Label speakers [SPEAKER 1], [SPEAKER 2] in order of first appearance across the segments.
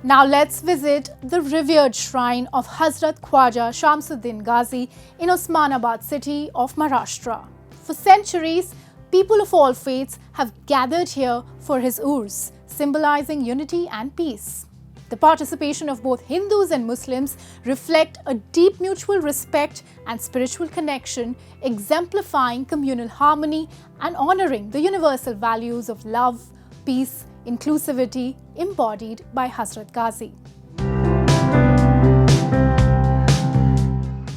[SPEAKER 1] Now let's visit the revered shrine of Hazrat Khwaja Shamsuddin Ghazi in Osmanabad city of Maharashtra. For centuries, people of all faiths have gathered here for his urs, symbolizing unity and peace. The participation of both Hindus and Muslims reflect a deep mutual respect and spiritual connection, exemplifying communal harmony and honoring the universal values of love, peace, inclusivity embodied by Hazrat Ghazi.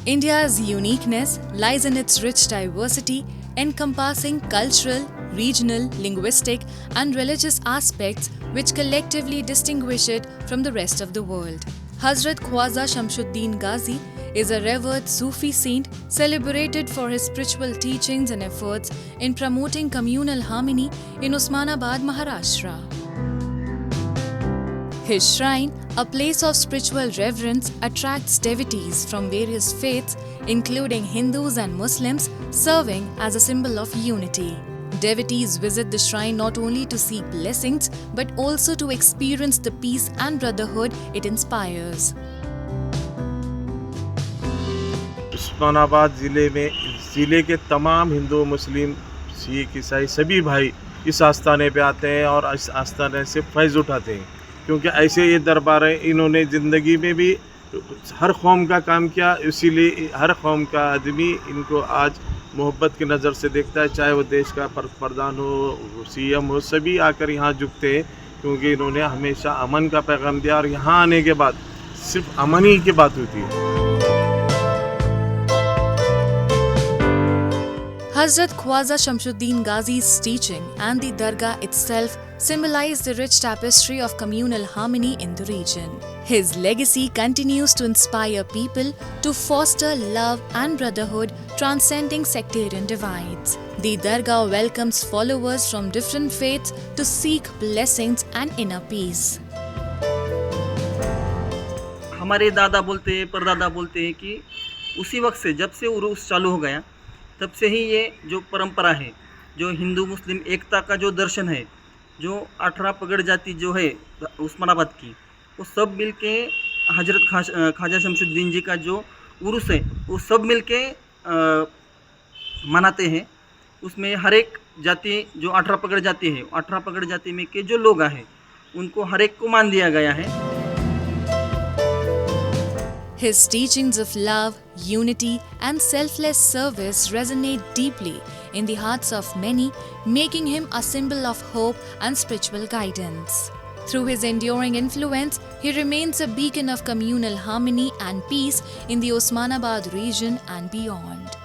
[SPEAKER 2] India's uniqueness lies in its rich diversity, encompassing cultural, regional, linguistic, and religious aspects which collectively distinguish it from the rest of the world. Hazrat Khwaja Shamsuddin Ghazi is a revered Sufi saint celebrated for his spiritual teachings and efforts in promoting communal harmony in Osmanabad, Maharashtra. His shrine, a place of spiritual reverence, attracts devotees from various faiths, including Hindus and Muslims, serving as a symbol of unity. Devotees visit the shrine not only to seek blessings, but also to experience the peace and brotherhood it inspires.
[SPEAKER 3] Osmanabad ज़िले के तमाम हिंदू, मुस्लिम, सिख, ईसाई सभी भाई इस आस्थाने पे आते हैं और इस आस्थाने से फैज़ उठाते हैं, क्योंकि ऐसे ये दरबार है, इन्होंने ज़िंदगी में भी हर कौम का काम किया, इसीलिए हर कौम का आदमी इनको आज मोहब्बत की नज़र से देखता है, चाहे वो देश का प्रधान हो, सीएम हो, सभी आकर यहाँ झुकते हैं, क्योंकि इन्होंने हमेशा अमन का पैगाम दिया और यहाँ आने के बाद सिर्फ अमन ही की बात होती है।
[SPEAKER 2] Hazrat Khwaja Shamsuddin Ghazi's teaching and the dargah itself symbolize the rich tapestry of communal harmony in the region. His legacy continues to inspire people to foster love and brotherhood, transcending sectarian divides. The dargah welcomes followers from different faiths to seek blessings and inner peace.
[SPEAKER 4] हमारे दादा बोलते हैं, परदादा बोलते हैं कि उसी वक्त से जब से उरूस चालू हो गया, तब से ही ये जो परंपरा है, जो हिंदू मुस्लिम एकता का जो दर्शन है, जो 18 पगड़ जाति जो है उस्मानाबाद की, वो सब मिलके हजरत ख्वाजा शमसुद्दीन जी का जो उर्स है वो सब मिलके मनाते हैं। उसमें हर एक जाति जो 18 पगड़ जाति है, 18 पगड़ जाति में के जो लोग हैं उनको हर एक को मान दिया गया है।
[SPEAKER 2] His teachings of love, unity, and selfless service resonate deeply in the hearts of many, making him a symbol of hope and spiritual guidance. Through his enduring influence, he remains a beacon of communal harmony and peace in the Osmanabad region and beyond.